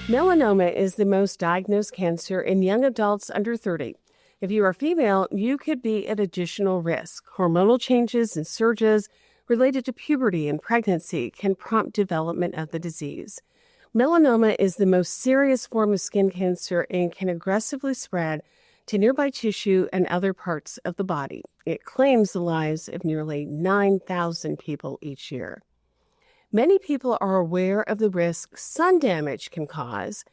Melanoma is the most diagnosed cancer in young adults under 30. If you are female, you could be at additional risk. Hormonal changes and surges related to puberty and pregnancy can prompt development of the disease. Melanoma is the most serious form of skin cancer and can aggressively spread to nearby tissue and other parts of the body. It claims the lives of nearly 9,000 people each year. Many people are aware of the risk sun damage can cause.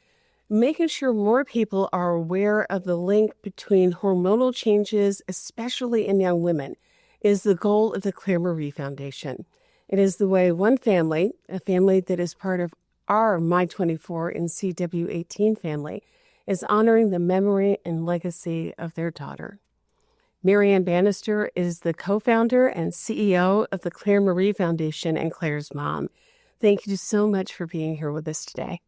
Making sure more people are aware of the link between hormonal changes, especially in young women, is the goal of the Claire Marie Foundation. It is the way one family, a family that is part of our My24 and CW18 family, is honoring the memory and legacy of their daughter. Marianne Banister is the co-founder and CEO of the Claire Marie Foundation and Claire's mom. Thank you so much for being here with us today.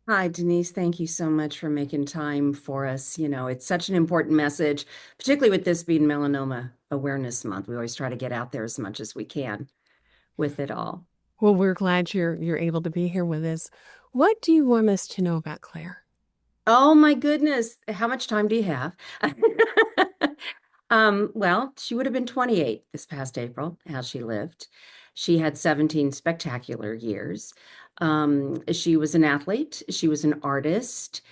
Hi, Denise. Thank you so much for making time for us. It's such an important message, particularly with this being Melanoma Awareness Month. We always try to get out there as much as we can with it all. Well, we're glad you're able to be here with us. What do you want us to know about Claire? Oh my goodness. How much time do you have? Well, she would have been 28 this past April, as she lived. She had 17 spectacular years. She was an athlete. She was an artist.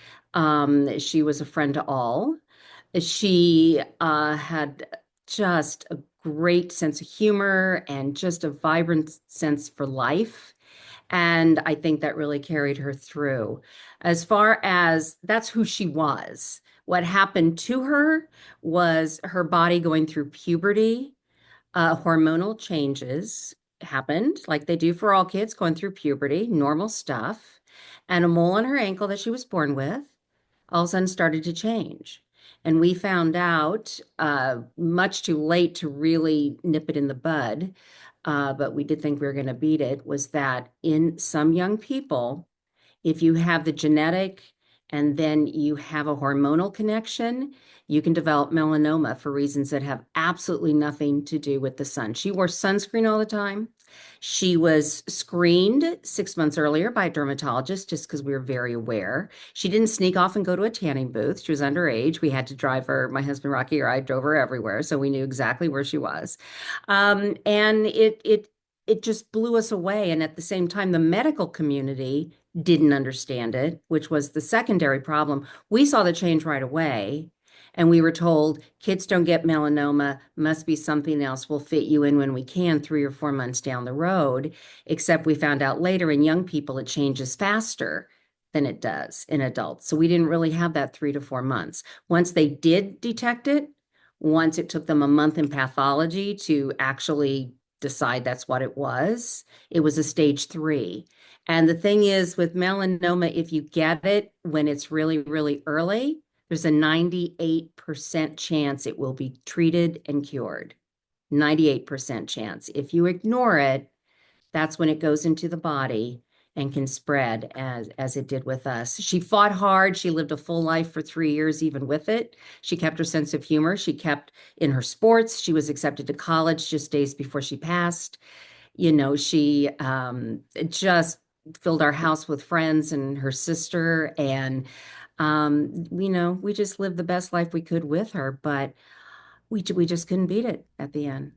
She was a friend to all. She had just a great sense of humor and just a vibrant sense for life. And I think that really carried her through. As far as that's who she was. What happened to her was her body going through puberty, hormonal changes happened, like they do for all kids going through puberty, normal stuff. And a mole on her ankle that she was born with all of a sudden started to change. And we found out much too late to really nip it in the bud, but we did think we were going to beat it, was that in some young people, if you have the genetic and then you have a hormonal connection, you can develop melanoma for reasons that have absolutely nothing to do with the sun. She wore sunscreen all the time. She was screened 6 months earlier by a dermatologist just because we were very aware. She didn't sneak off and go to a tanning booth. She was underage. We had to drive her, my husband Rocky or I drove her everywhere, so we knew exactly where she was. And it just blew us away. And at the same time, the medical community didn't understand it, which was the secondary problem. We saw the change right away. And we were told kids don't get melanoma, must be something else. We'll fit you in when we can 3 or 4 months down the road. Except we found out later in young people, it changes faster than it does in adults. So we didn't really have that 3 to 4 months. Once they did detect it, once it took them a month in pathology to actually decide that's what it was a stage 3. And the thing is with melanoma, if you get it when it's really, really early, there's a 98% chance it will be treated and cured. 98% chance. If you ignore it, that's when it goes into the body and can spread as it did with us. She fought hard. She lived a full life for 3 years, even with it. She kept her sense of humor. She kept in her sports. She was accepted to college just days before she passed. She just filled our house with friends and her sister. And we just lived the best life we could with her, but we just couldn't beat it at the end.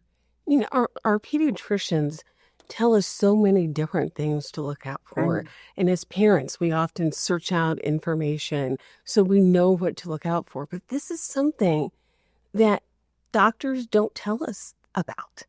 Our pediatricians tell us so many different things to look out for. And as parents, we often search out information so we know what to look out for. But this is something that doctors don't tell us about.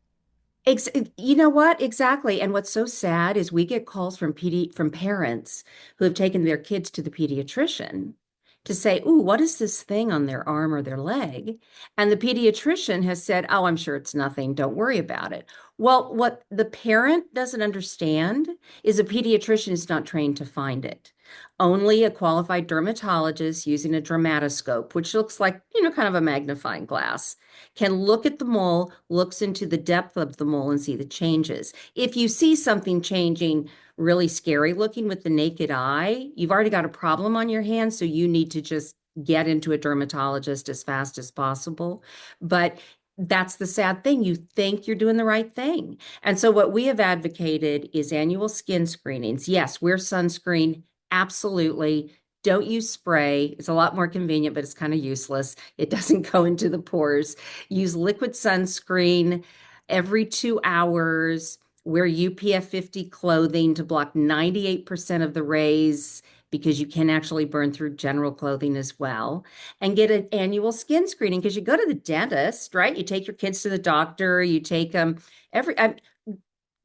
You know what? Exactly. And what's so sad is we get calls from parents who have taken their kids to the pediatrician to say, "Ooh, what is this thing on their arm or their leg?" And the pediatrician has said, "Oh, I'm sure it's nothing. Don't worry about it." Well, what the parent doesn't understand is a pediatrician is not trained to find it. Only a qualified dermatologist using a dermatoscope, which looks like, kind of a magnifying glass, can look at the mole, looks into the depth of the mole and see the changes. If you see something changing really scary looking with the naked eye, you've already got a problem on your hands, so you need to just get into a dermatologist as fast as possible. But that's the sad thing. You think you're doing the right thing. And so what we have advocated is annual skin screenings. Yes, wear sunscreen Absolutely. Don't use spray. It's a lot more convenient, but it's kind of useless. It doesn't go into the pores. Use liquid sunscreen every 2 hours. Wear UPF 50 clothing to block 98% of the rays because you can actually burn through general clothing as well. And get an annual skin screening because you go to the dentist, right? You take your kids to the doctor, you take them every,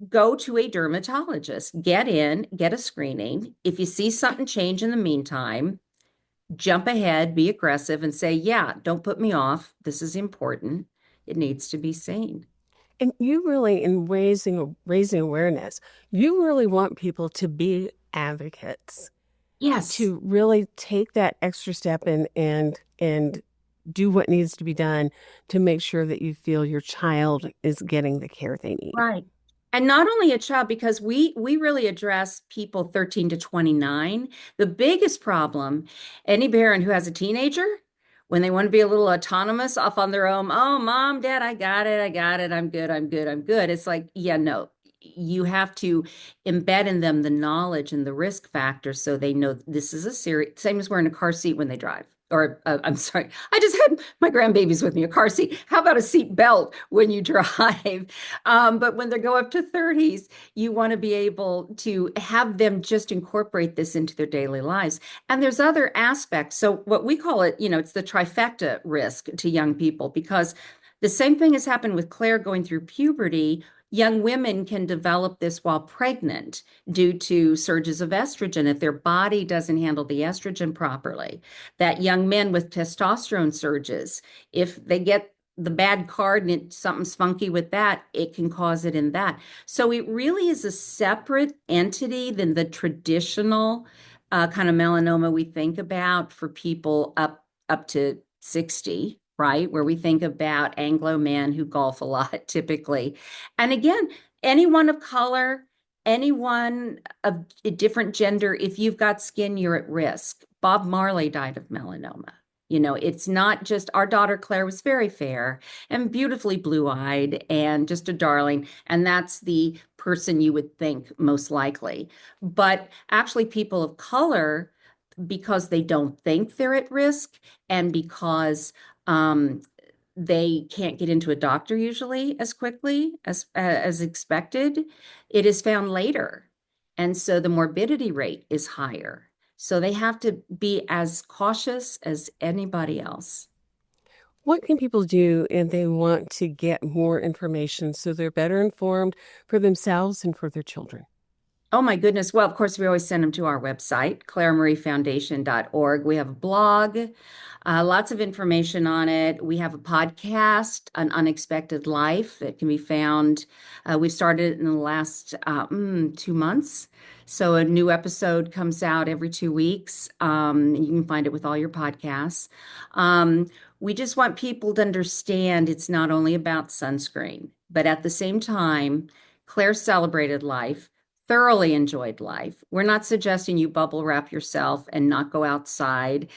go to a dermatologist, get in, get a screening. If you see something change in the meantime, jump ahead, be aggressive, and say, yeah, don't put me off. This is important. It needs to be seen. And you really, in raising awareness, you really want people to be advocates, Yes. to really take that extra step and do what needs to be done to make sure that you feel your child is getting the care they need. Right. And not only a child, because we really address people 13 to 29. The biggest problem, any parent who has a teenager, when they want to be a little autonomous off on their own, oh, mom, dad, I got it, I'm good, I'm good, I'm good. It's like, yeah, no, you have to embed in them the knowledge and the risk factors so they know this is a serious, same as wearing a car seat when they drive. Or I'm sorry, I just had my grandbabies with me, a car seat. How about a seat belt when you drive? But when they go up to 30s, you want to be able to have them just incorporate this into their daily lives. And there's other aspects. So what we call it, it's the trifecta risk to young people because the same thing has happened with Claire going through puberty. Young women can develop this while pregnant due to surges of estrogen if their body doesn't handle the estrogen properly. That young men with testosterone surges, if they get the bad card and something's funky with that, it can cause it in that. So it really is a separate entity than the traditional kind of melanoma we think about for people up to 60, right? Where we think about Anglo men who golf a lot typically. And again, anyone of color, anyone of a different gender, if you've got skin, you're at risk. Bob Marley died of melanoma. It's not just our daughter Claire was very fair and beautifully blue-eyed and just a darling. And that's the person you would think most likely. But actually, people of color, because they don't think they're at risk and because um, they can't get into a doctor usually as quickly as expected, it is found later. And so the morbidity rate is higher. So they have to be as cautious as anybody else. What can people do if they want to get more information so they're better informed for themselves and for their children? Oh my goodness. Well, of course, we always send them to our website, clairemariefoundation.org. We have a blog, lots of information on it. We have a podcast, An Unexpected Life, that can be found. We've started in the last 2 months. So a new episode comes out every 2 weeks. You can find it with all your podcasts. We just want people to understand it's not only about sunscreen, but at the same time, Claire celebrated life, thoroughly enjoyed life. We're not suggesting you bubble wrap yourself and not go outside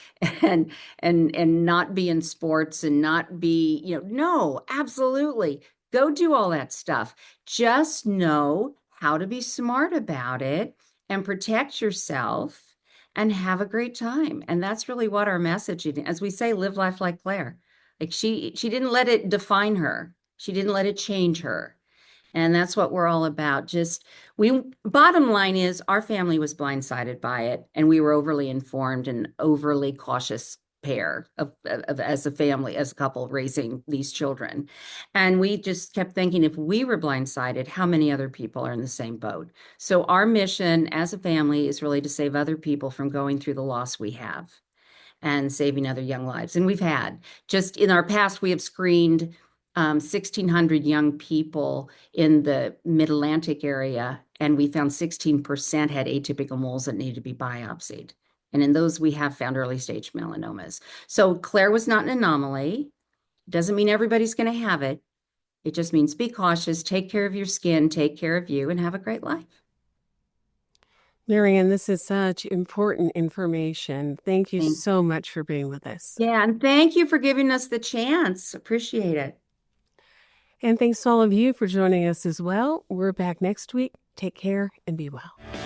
and not be in sports and not be, no, absolutely. Go do all that stuff. Just know how to be smart about it and protect yourself and have a great time. And that's really what our messaging, as we say, live life like Claire. Like she didn't let it define her. She didn't let it change her. And that's what we're all about. Bottom line is our family was blindsided by it, and we were overly informed and overly cautious pair of as a family, as a couple raising these children. And we just kept thinking if we were blindsided, how many other people are in the same boat? So our mission as a family is really to save other people from going through the loss we have and saving other young lives. And we've had just in our past, we have screened 1,600 young people in the mid-Atlantic area, and we found 16% had atypical moles that needed to be biopsied. And in those, we have found early stage melanomas. So Claire was not an anomaly. Doesn't mean everybody's going to have it. It just means be cautious, take care of your skin, take care of you, and have a great life. Marianne, this is such important information. Thank you Thank- so much for being with us. Yeah, and thank you for giving us the chance. Appreciate it. And thanks to all of you for joining us as well. We're back next week. Take care and be well.